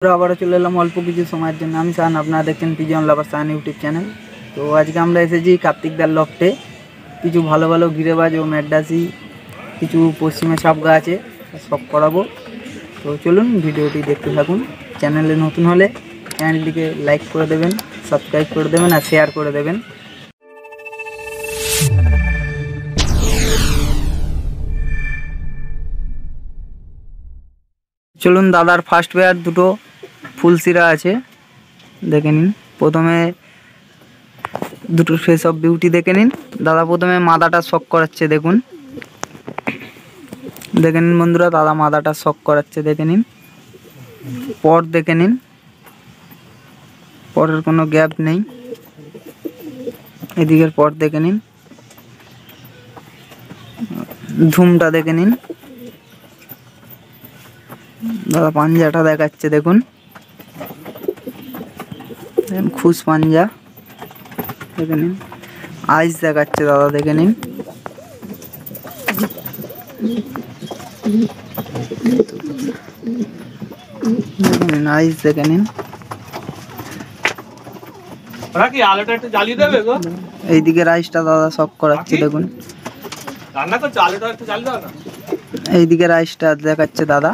আবারও চলে এলাম অল্প কিছু সময়ের জন্য। আমি সান, আপনারা দেখছেন পিজন লাভার সান ইউটিউব চ্যানেল। তো আজকে আমরা এসেছি কার্তিকদার লফটে। কিছু ভালো ভালো গিরেবাজ ও ম্যাডাসি, কিছু পশ্চিমে সাপগা আছে, সব করাবো। তো চলুন ভিডিওটি দেখতে থাকুন। চ্যানেলে নতুন হলে চ্যানেলটিকে লাইক করে দেবেন, সাবস্ক্রাইব করে দেবেন আর শেয়ার করে দেবেন। চলুন, দাদার ফার্স্ট পেয়ার দুটো ফুলসিরা আছে, দেখে নিন। প্রথমে দুটো ফেস অফ বিউটি দেখে নিন। দাদা প্রথমে মাদাটা শক করাচ্ছে, দেখুন, দেখে নিন বন্ধুরা। দাদা মাদাটা শক করাচ্ছে, দেখে নিন। পর দেখে নিন, পরের কোনো গ্যাপ নেই। এদিকের পর দেখে নিন। ধুমটা দেখে নিন। দাদা পাঞ্জাটা দেখাচ্ছে, দেখুন, খুশ পাঞ্জা দেখে নিন। আইস দেখাচ্ছে দাদা, দেখে নিন। আইস দেখে নিন। এইদিকে রাইসটা দাদা শক করাচ্ছে, দেখুন। এইদিকে রাইসটা দেখাচ্ছে দাদা।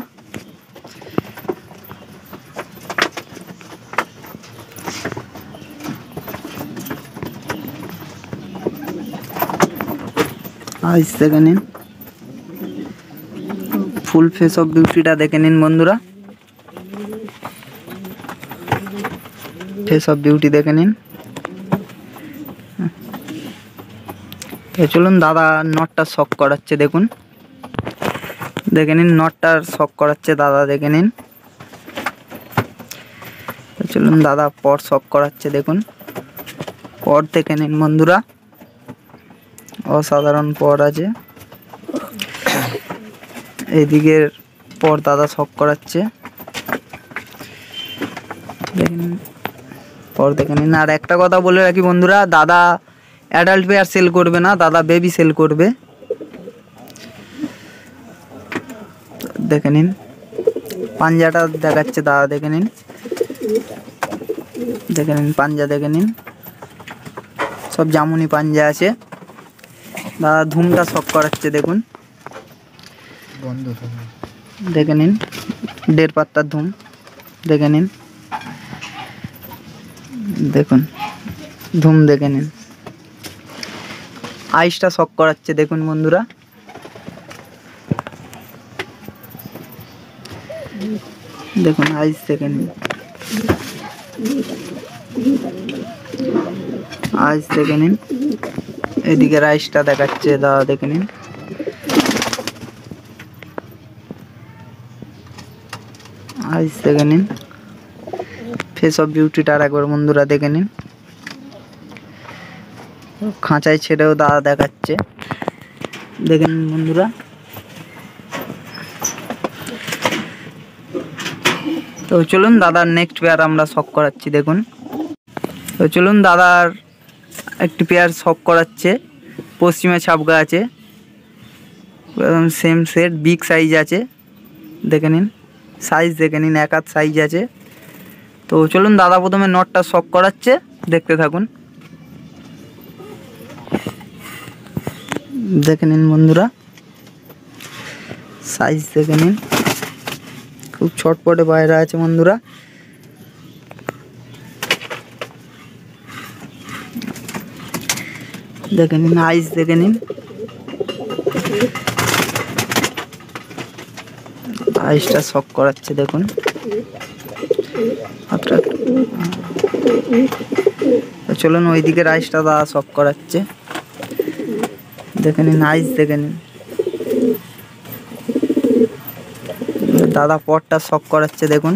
আইস দেখে নিন। ফুল ফেস অফ বিউটিটা দেখে নিন বন্ধুরা। ফেস অফ বিউটি দেখে নিন। চলুন, দাদা নটটা শক করাচ্ছে, দেখুন, দেখে নিন। নটটার শক করাচ্ছে দাদা, দেখে নিন। চলুন, দাদা পর শক করাচ্ছে, দেখুন। পর দেখে নিন বন্ধুরা, অসাধারণ পর আছে। এইদিকের পর দাদা শক করাচ্ছে, দেখে নিন। পর দেখে নিন। আর একটা কথা বলে রাখি বন্ধুরা, দাদা অ্যাডাল্ট পেয়ার সেল করবে না, দাদা বেবি সেল করবে, দেখে নিন। পাঞ্জাটা দেখাচ্ছে দাদা, দেখে নিন, দেখে নিন। পাঞ্জা দেখে নিন, সব জামুনি পাঞ্জা আছে। দাদা ধুমটা শক করাচ্ছে, দেখুন, দেখে নিন। 1.5 পাত্তার ধুম, দেখে নিন, দেখুন। ধুম দেখে নিন। আইসটা শক করাচ্ছে, দেখুন বন্ধুরা। দেখুন আইস দেখে নিন। আইস দেখে নিন। এদিকে রাইসটা দেখাচ্ছে দাদা, দেখে নিন। আইস দেখে নিন। ফেস অফ বিউটিটা আর একবার বন্ধুরা দেখে নিন। খাঁচায় ছেড়েও দাদা দেখাচ্ছে, দেখে নিন বন্ধুরা। তো চলুন, দাদার নেক্সট পেয়ার আমরা শক করাচ্ছি, দেখুন। তো চলুন, দাদার একটি পেয়ার শক করাচ্ছে। পশ্চিমে ছাপগা আছে, সেম সেট, বিগ সাইজ আছে, দেখে নিন। সাইজ দেখে নিন, এক হাত সাইজ আছে। তো চলুন, দাদা প্রথমে নটটা শক করাচ্ছে, দেখতে থাকুন, দেখে নিন বন্ধুরা। সাইজ দেখে নিন, খুব ছটপটে বাইরে আছে বন্ধুরা। দেখে নিন। আইস দেখে নিন। আইসটা শক করাচ্ছে, দেখুন। চলুন, ওইদিকে আইসটা দাদা শক করাচ্ছে, দেখে নিন। আইস দেখে নিন। দাদা পরটা শক করাচ্ছে, দেখুন।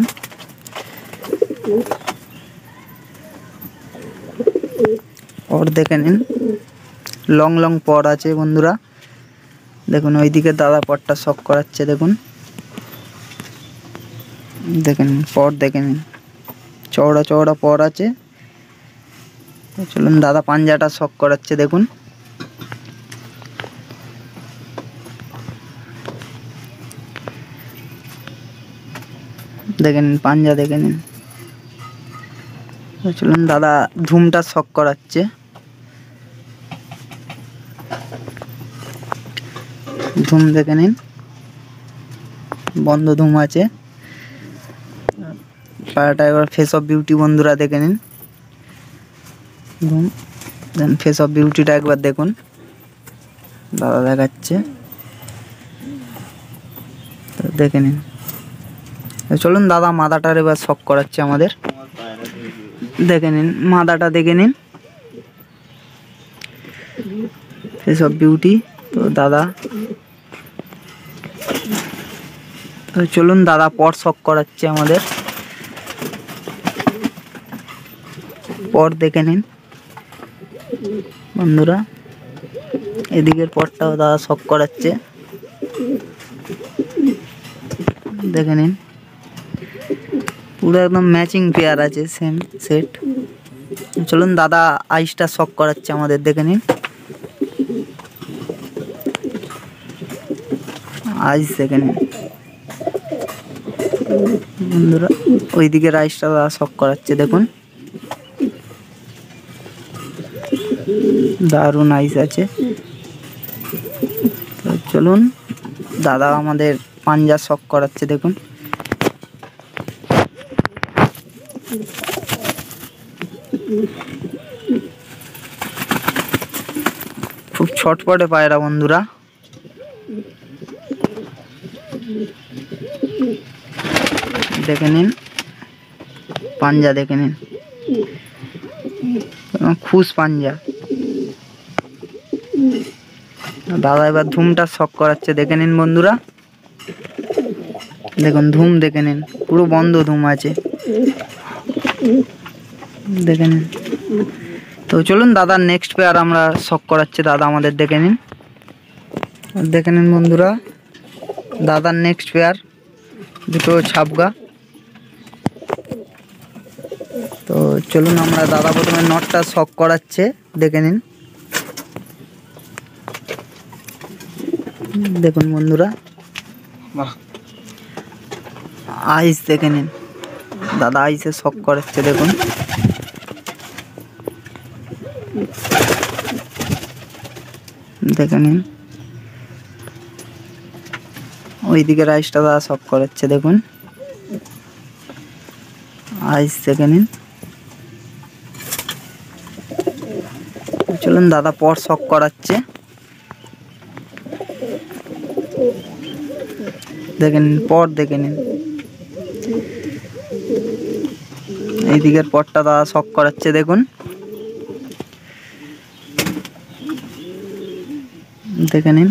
পর দেখে নিন। লং লং পর আছে বন্ধুরা, দেখুন। ওইদিকে দাদা পরটা শক করাচ্ছে, দেখুন, দেখে নিন। পর দেখে নিন, চওড়া চওড়া পর আছে। চলুন, দাদা পাঞ্জাটা শক করাচ্ছে, দেখুন। দেখে নিন, পাঞ্জা দেখে নিন। চলুন দাদা ধুমটা শক করাচ্ছে। ধুম দেখে নিন, বন্ধ ধুম আছে। পায়রাটা এবার ফেস অফ বিউটি বন্ধুরা দেখে নিন। ধুম দেন ফেস অফ বিউটিটা একবার দেখুন, দাদা দেখাচ্ছে, তো দেখে নিন। চলুন দাদা মাদাটার এবার শক করাচ্ছে আমাদের। দেখে নিন মাদাটা দেখে নিন, ফেস অফ বিউটি। তো দাদা চলুন দাদা পর শক করাচ্ছে আমাদের। পর দেখে নিন বন্ধুরা, এদিকের পরটাও দাদা শক করাচ্ছে, দেখে নিন। পুরো একদম ম্যাচিং পেয়ার আছে, সেম সেট। চলুন দাদা আইসটা শক করাচ্ছে আমাদের, দেখে নিন। আইস দেখে নিন বন্ধুরা, ওই দিকের আইসটা দাদা শক করাচ্ছে, দেখুন দারুণ আইস আছে। তো চলুন দাদা আমাদের পাঞ্জা শক করাচ্ছে, দেখুন। খুব ছটপটে পায়রা বন্ধুরা, দেখে নিন পাঞ্জা দেখে নিন, খুশ পাঞ্জা। দাদা এবার ধুমটা শক করাচ্ছে, দেখে নিন বন্ধুরা, দেখুন ধুম দেখে নিন, পুরো বন্ধ ধুম আছে, দেখে নিন। তো চলুন দাদার নেক্সট পেয়ার আমরা শক করাচ্ছি, দাদা আমাদের দেখে নিন। দেখে নিন বন্ধুরা দাদার নেক্সট পেয়ার, দুটো ছাপগা। তো চলুন আমরা দাদা প্রথমে নটটা শক করাচ্ছে, দেখে নিন। দেখুন বন্ধুরা আইস দেখে নিন, দাদা আইসে শক করাচ্ছে, দেখুন। দেখে নিন ওই দিকের আইসটা দাদা শক করাচ্ছে, দেখুন আইস দেখে নিন। চলুন দাদা পর শক করাচ্ছে, দেখে নিন পর দেখে নিন। এই দিকের পরটা দাদা শক করাচ্ছে, দেখুন দেখে নিন।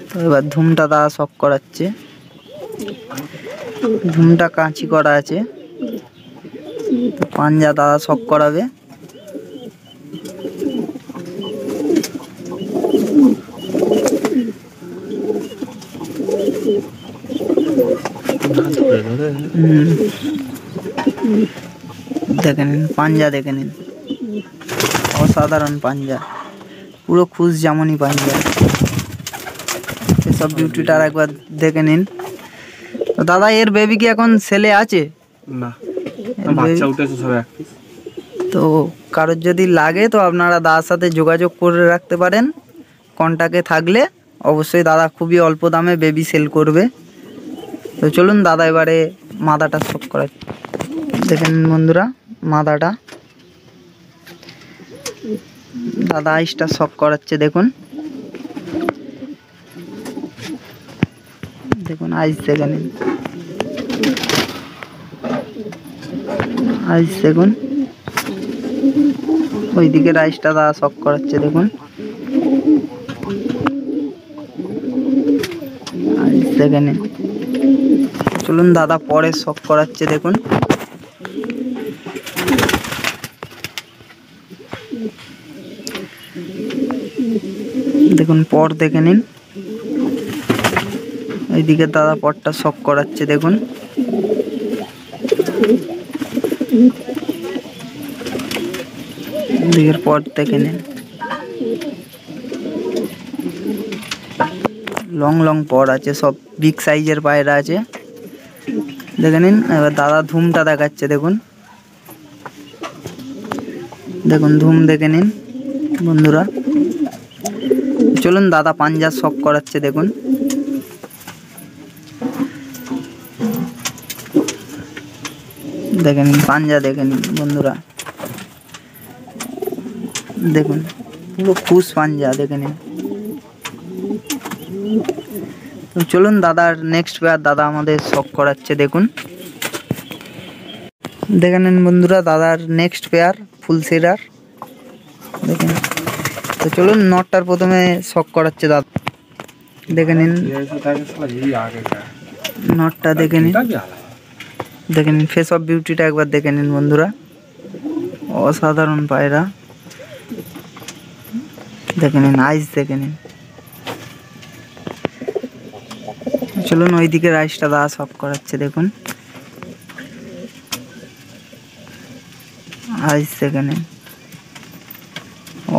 তো এবার ধুমটা দাদা শক করাচ্ছে, ধুমটা কাঁচি করা আছে, তো পাঞ্জা দাদা শক করাবে। দেখে নিন পাঞ্জা দেখে নিন, অসাধারণ পাঞ্জা, পুরো খুশ যেমনই পাঞ্জা। এসব বিউটিটা আর একবার দেখে নিন। তো দাদা এর বেবি কি এখন সেলে আছে? না, বাচ্চা উঠেছে সব এক পিস। তো কারোর যদি লাগে তো আপনারা দাদার সাথে যোগাযোগ করে রাখতে পারেন, কন্টাক্টে থাকলে অবশ্যই দাদা খুবই অল্প দামে বেবি সেল করবে। তো চলুন দাদা এবারে মাদাটা শক করা, দেখে নিন বন্ধুরা মাদাটা, দাদা আইসটা শক করাচ্ছে, দেখুন দেখুন আইস দেখে নিন, আইস দেখুন ওই দিকের আইসটা দাদা শক করাচ্ছে, দেখুন আইস দেখে নিন। চলুন দাদা পরে শক করাচ্ছে, দেখুন দেখুন পর দেখে নিন। এইদিকে দাদা পরটা শক করাচ্ছে, দেখুন দিকের পর দেখে নিন, লং লং পর আছে, সব বিগ সাইজের পায়রা আছে। দেখে নিন। এবার দাদা ধুমটা দেখাচ্ছে, দেখুন দেখুন ধুম দেখে নিন বন্ধুরা। চলুন দাদা পাঞ্জা শক করাচ্ছে, দেখুন দেখে নিন পাঞ্জা দেখে নিন বন্ধুরা, দেখুন পুরো খুশ পাঞ্জা দেখে নিন। তো চলুন দাদার নেক্সট পেয়ার দাদা আমাদের শক করাচ্ছে, দেখুন দেখে নিন বন্ধুরা দাদার নেক্সট পেয়ার ফুল সেরার দেখুন। তো চলুন নটটার প্রথমে শক করাচ্ছে দাদা, দেখে নিন নটটা দেখে নিন, দেখে নিন ফেস অফ বিউটিটা একবার দেখে নিন বন্ধুরা, অসাধারণ পায়রা দেখে নিন, আইস দেখে নিন। চলুন ওইদিকে রাইসটা দাদা শক করাচ্ছে, দেখুন আইস দেখে নিন,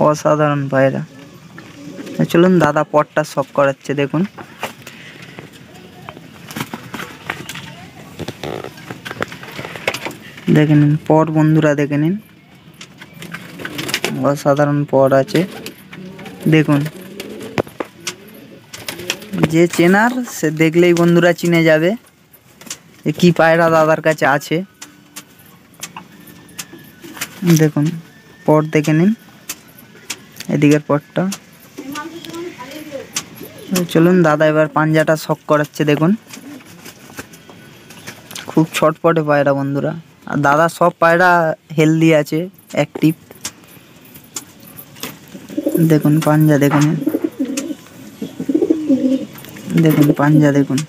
অসাধারণ পায়রা। চলুন দাদা পটটা শক করাচ্ছে, দেখুন দেখে নিন পর বন্ধুরা, দেখে নিন অসাধারণ পর আছে দেখুন। যে চেনার সে দেখলেই বন্ধুরা চিনে যাবে কি পায়রা দাদার কাছে আছে। দেখুন পর দেখে নিন, এদিকের পরটা। চলুন দাদা এবার পাঞ্জাটা শক করাচ্ছে, দেখুন খুব ছটপটে পায়রা বন্ধুরা, আর দাদা সব পায়রা হেলদি আছে, অ্যাক্টিভ। দেখুন পাঞ্জা দেখে নিন, দেখুন পাঞ্জা দেখুন,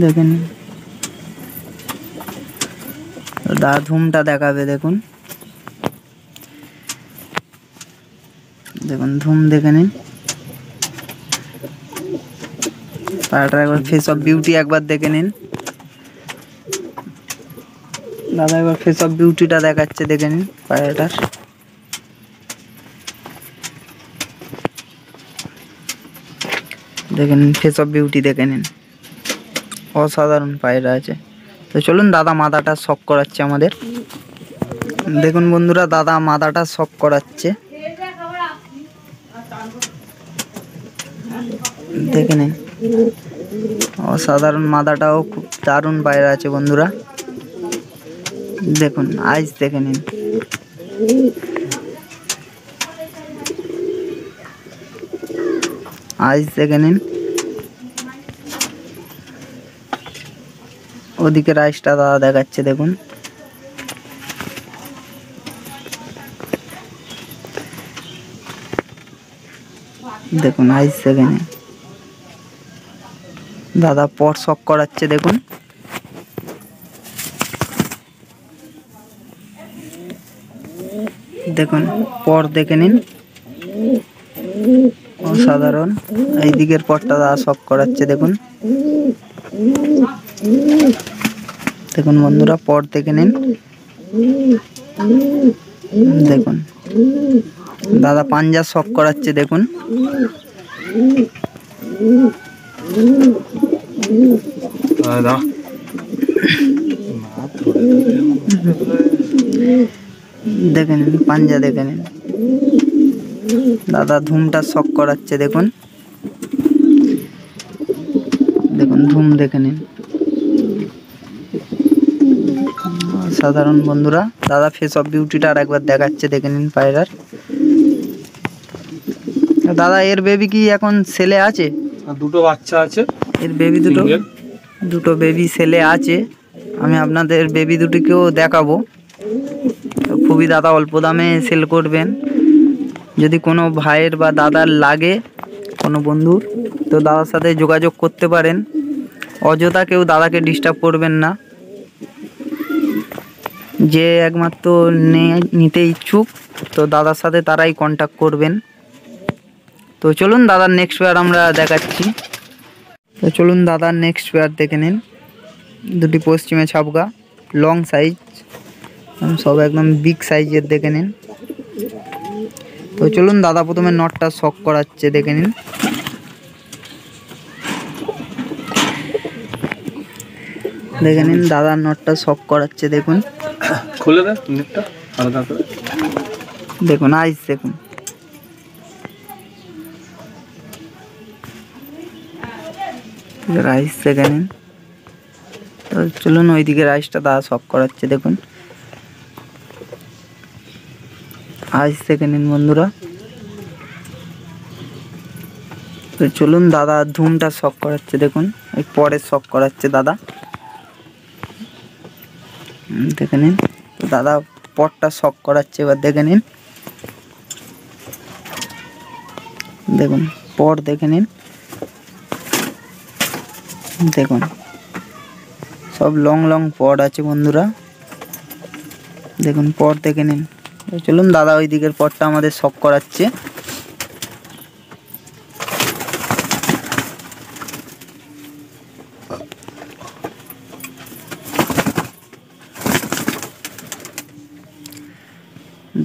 দেখে নিন দাদা ধুমটা দেখাবে, দেখুন দেখুন ধুম দেখে নিন পায়রাটার একবার ফেস অফ বিউটি একবার দেখে নিন দাদা, এবার ফেস অফ বিউটিটা দেখাচ্ছে, দেখে নিন পায়রাটার। দেখে নিন ফেস অফ বিউটি দেখে নিন, অসাধারণ পায়রা আছে। তো চলুন দাদা মাদাটা শক করাচ্ছে আমাদের, দেখুন বন্ধুরা দাদা মাদাটা শক করাচ্ছে, দেখে নিন অসাধারণ মাদাটাও খুব দারুণ পায়রা আছে বন্ধুরা। দেখুন আইস দেখে নিন, আইস দেখে নিন, ওদিকে রাইসটা দাদা দেখাচ্ছে, দেখুন দেখুন আইস দেখে নিন দাদা পর শক করাচ্ছে, দেখুন দেখুন পর দেখে নিন অসাধারণ। এই দিকের পরটা দাদা শক করাচ্ছে, দেখুন দেখুন বন্ধুরা পর দেখে নিন, দেখুন দাদা পাঞ্জা শক করাচ্ছে, দেখুন দেখে নিন পাঞ্জা দেখে নিন দাদা ধুমটা শক করাচ্ছে, দেখুন দেখুন ধুম দেখে নিন সাধারণ বন্ধুরা। দাদা ফেস অফ বিউটিটা আর একবার দেখাচ্ছে, দেখে নিন পায়রার। দাদা এর বেবি কি এখন সেলে আছে? দুটো বাচ্চা আছে, এর বেবি দুটো বেবি সেলে আছে। আমি আপনাদের বেবি দুটিকেও দেখাবো, খুবই দাদা অল্প দামে সেল করবেন। যদি কোনো ভাইয়ের বা দাদার লাগে কোনো বন্ধুর, তো দাদার সাথে যোগাযোগ করতে পারেন। অযথা কেউ দাদাকে ডিস্টার্ব করবেন না, যে একমাত্র নিতে ইচ্ছুক তো দাদার সাথে তারাই কন্ট্যাক্ট করবেন। তো চলুন দাদার নেক্সট পেয়ার আমরা দেখাচ্ছি। তো চলুন দাদার নেক্সট পেয়ার দেখে নিন, দুটি পশ্চিমে ছাপগা, লং সাইজ, সব একদম বিগ সাইজের দেখে নিন। তো চলুন দাদা প্রথমে নটটা শক করাচ্ছে, দেখে নিন। দেখে নিন দাদার নটটা শক করাচ্ছে, দেখুন। খুলে দে নেটটা আলাদা করে। দেখুন আইস, দেখুন রাইস দেখে নিন। তো চলুন ওইদিকে রাইসটা দাদা শক করাচ্ছে, দেখুন আইস দেখে নিন বন্ধুরা। তো চলুন দাদা ধুমটা শক করাচ্ছে, দেখুন এই পরে শক করাচ্ছে দাদা, দেখে নিন। তো দাদা পটটা শক করাচ্ছে, এবার দেখে নিন। দেখুন পর দেখে নিন, দেখুন সব লং লং পট আছে বন্ধুরা, দেখুন পট দেখে নিন। চলুন দাদা ওই দিকের পটটা আমাদের শক করাচ্ছে।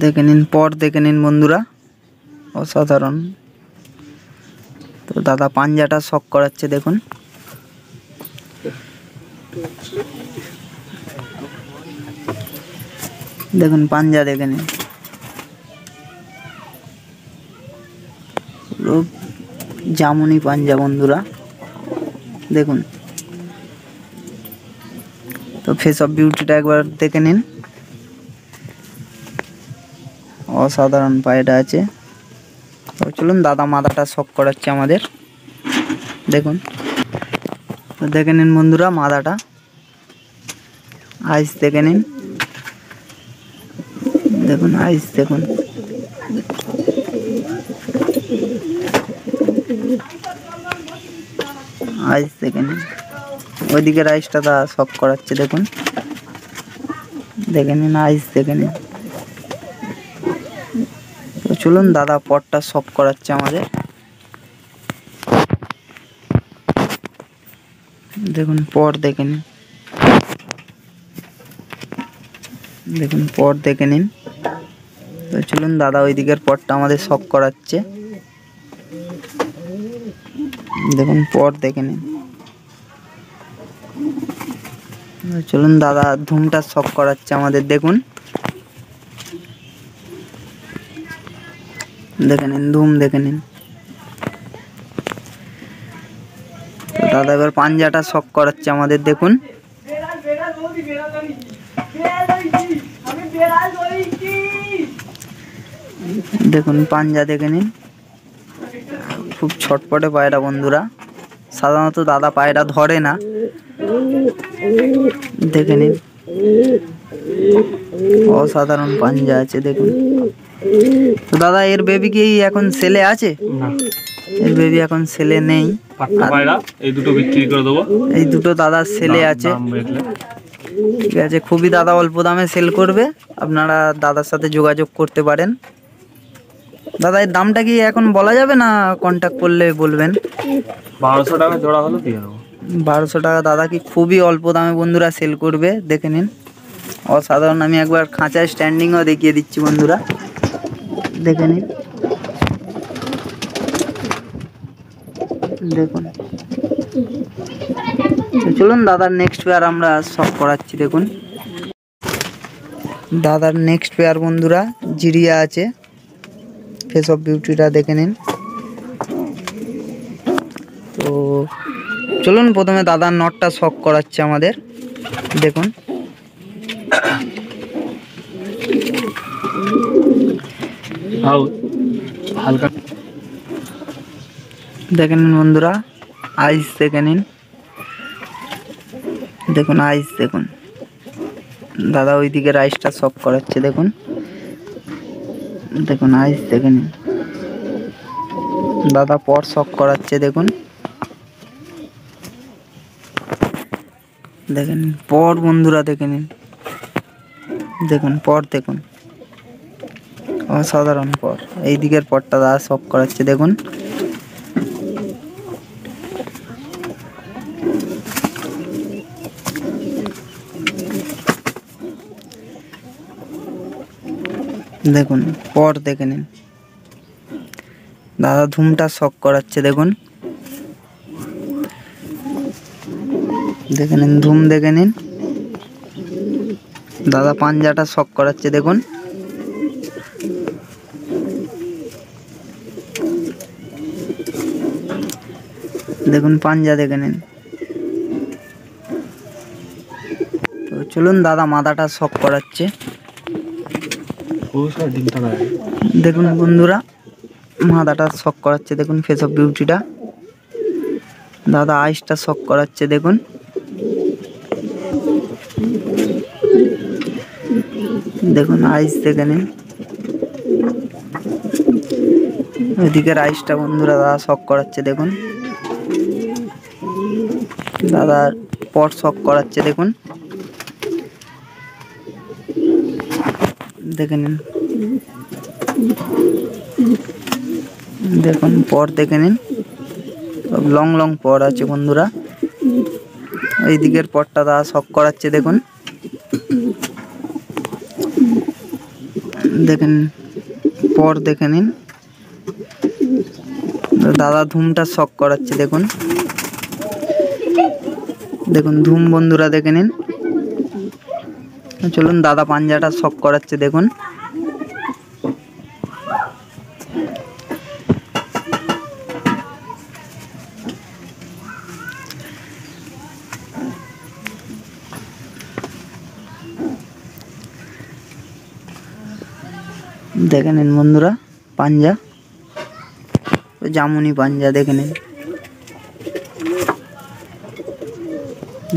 দেখে নিন পট দেখে নিন বন্ধুরা, অসাধারণ। তো দাদা পাঞ্জাটা শক করাচ্ছে, দেখুন দেখুন পাঞ্জা দেখে নিন, পুরো জামুনি পাঞ্জা বন্ধুরা, দেখুন। তো ফেস অফ বিউটিটা একবার দেখে নিন, অসাধারণ পায়রা আছে। তো চলুন দাদা মাথাটা শক করাচ্ছে আমাদের, দেখুন। তো দেখে নিন বন্ধুরা মাথাটা, আইস দেখে নিন, দেখুন আইস দেখুন। আইস দেখে নিন, ওইদিকে রাইসটা দাদা শক করাচ্ছে, দেখুন দেখে নিন আইস দেখে নিন। তো চলুন দাদা পটটা শক করাচ্ছে আমাদের, দেখুন পট দেখে নিন, দেখুন পট দেখে নিন। তো চলুন দাদা ওই দিকের পটটা আমাদের শক করাচ্ছে, দেখুন পট দেখে নিন। চলুন দাদা ধুমটা শক করাচ্ছে আমাদের, দেখুন দেখে নিন ধুম দেখে নিন। তো দাদা এবার পাঞ্জাটা শক করাচ্ছে আমাদের, দেখুন দেখুন পাঞ্জা দেখে নিন, খুব ছটপটে পায়রা বন্ধুরা, সাধারণত দাদা পায়রা ধরে না, দেখে নিন অসাধারণ পাঞ্জা আছে, দেখুন। তো দাদা এর বেবি কি এখন সেলে আছে? না, এর বেবি এখন সেলে নেই, পাট্টা পায়রা এই দুটো বিক্রি করে দেবো। এই দুটো দাদা সেলে আছে, ঠিক আছে। খুবই দাদা অল্প দামে সেল করবে, আপনারা দাদার সাথে যোগাযোগ করতে পারেন। দাদা এর দামটা কি এখন বলা যাবে না কন্ট্যাক্ট করলে বলবেন? 1200 টাকা জোড়া হলো দিয়ে দেবো। 1200 টাকা দাদা কি খুবই অল্প দামে বন্ধুরা সেল করবে, দেখে নিন অসাধারণ। আমি একবার খাঁচায় স্ট্যান্ডিংও দেখিয়ে দিচ্ছি বন্ধুরা, দেখে নিন, দেখুন। চলুন দাদার নেক্সট পেয়ার আমরা শক করাচ্ছি, দেখুন দাদার নেক্সট পেয়ার বন্ধুরা জিরিয়া আছে, ফেস অফ বিউটিটা দেখে নিন। তো চলুন প্রথমে দাদার নটটা শক করাচ্ছে আমাদের, দেখুন হালকা দেখে নিন বন্ধুরা, আইস দেখে নিন, দেখুন আইস দেখুন। দাদা ওইদিকে রাইসটা শক করাচ্ছে, দেখুন দেখুন আইস দেখে নিন। দাদা পর শক করাচ্ছে, দেখুন দেখে নিন পর বন্ধুরা, দেখে নিন দেখুন পর দেখুন, অসাধারণ পর। এই দিকের পরটা দাদা শক করাচ্ছে, দেখুন দেখুন পর দেখে নিন, দাদা ধুমটা শক করাচ্ছে দেখুন, দেখে নিন ধুম, দেখে নিন দাদা পাঞ্জাটা শক করাচ্ছে দেখুন। দেখুন পাঞ্জা দেখে নিন। তো চলুন দাদা মাথাটা শক করাচ্ছে। দেখুন বন্ধুরা মাথাটা শক করাচ্ছে দেখুন, ফেস অফ বিউটিটা। দাদা আইসটা শক করাচ্ছে দেখুন। দেখুন আইস দেখে নিন, ওইদিকের আইসটা বন্ধুরা দাদা শক করাচ্ছে দেখুন। দাদা পট শক করাচ্ছে দেখুন, দেখে নিন। দেখুন পর দেখে নিন, সব লং লং পর আছে বন্ধুরা। এই দিকের পরটা দাদা শক করাচ্ছে দেখুন, দেখেন পর দেখে নিন। দাদা ধুমটা শক করাচ্ছে দেখুন, দেখুন ধুম বন্ধুরা দেখে নিন। চলুন দাদা পাঞ্জাটা শক করাচ্ছে দেখুন। দেখে নিন বন্ধুরা পাঞ্জা, জামুনি পাঞ্জা দেখে নিন।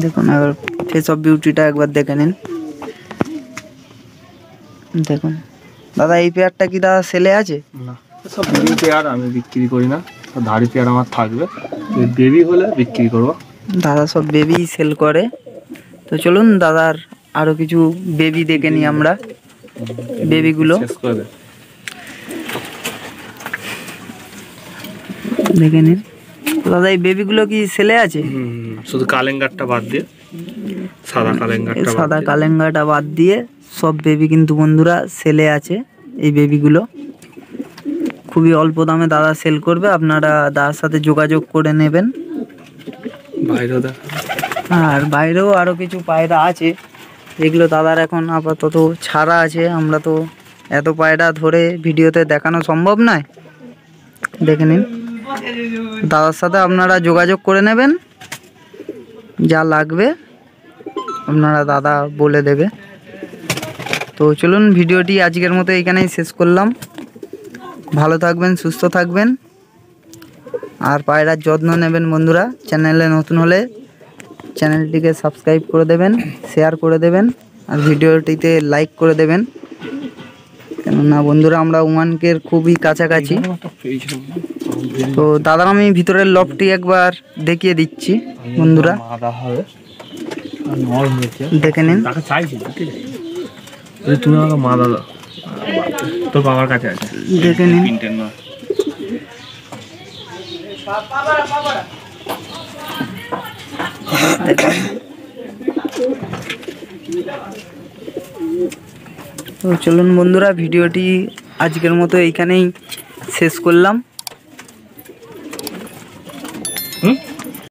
দেখুন এবার ফেস অফ বিউটিটা একবার দেখে নিন। দেখুন দাদা এই পেয়ারটা কি দাদা সেলে আছে? না, সব বেবি পেয়ার আমি বিক্রি করি না, সব ধাড়ি পেয়ার আমার থাকবে। বেবি হলে বিক্রি করবো। দাদা সব বেবি সেল করে। তো চলুন দাদার আরো কিছু বেবি দেখে নিই আমরা, বেবিগুলো শেষ করে দে। দেখে নিন। দাদা এই বেবিগুলো কি সেলে আছে? শুধু কালেঙ্গারটা বাদ দিয়ে, সাদা কালেঙ্গারটা বাদ সাদা দিয়ে। কালেঙ্গাটা বাদ দিয়ে সব বেবি কিন্তু বন্ধুরা সেলে আছে। এই বেবিগুলো খুবই অল্প দামে দাদা সেল করবে, আপনারা দাদার সাথে যোগাযোগ করে নেবেন। বাইরেও দেখ। আর বাইরেও আরও কিছু পায়রা আছে, যেগুলো দাদার এখন আপাতত ছাড়া আছে। আমরা তো এত পায়রা ধরে ভিডিওতে দেখানো সম্ভব নয়। দেখে নিন, দাদার সাথে আপনারা যোগাযোগ করে নেবেন, যা লাগবে আপনারা দাদা বলে দেবে। তো চলুন ভিডিওটি আজকের মতো এইখানেই শেষ করলাম। ভালো থাকবেন, সুস্থ থাকবেন, আর পায়রার যত্ন নেবেন বন্ধুরা। চ্যানেলে নতুন হলে চ্যানেলটিকে সাবস্ক্রাইব করে দেবেন, শেয়ার করে দেবেন, আর ভিডিওটিতে লাইক করে দেবেন। কেননা বন্ধুরা আমরা 1K খুবই কাছাকাছি। তো দাদা আমি ভিতরের লফটি একবার দেখিয়ে দিচ্ছি বন্ধুরা, দেখে নিন। তুমি আমাকে মা দাদা তোর বাবার কাছে আছে, দেখে নিন। তো চলুন বন্ধুরা ভিডিওটি আজকের মতো এইখানেই শেষ করলাম।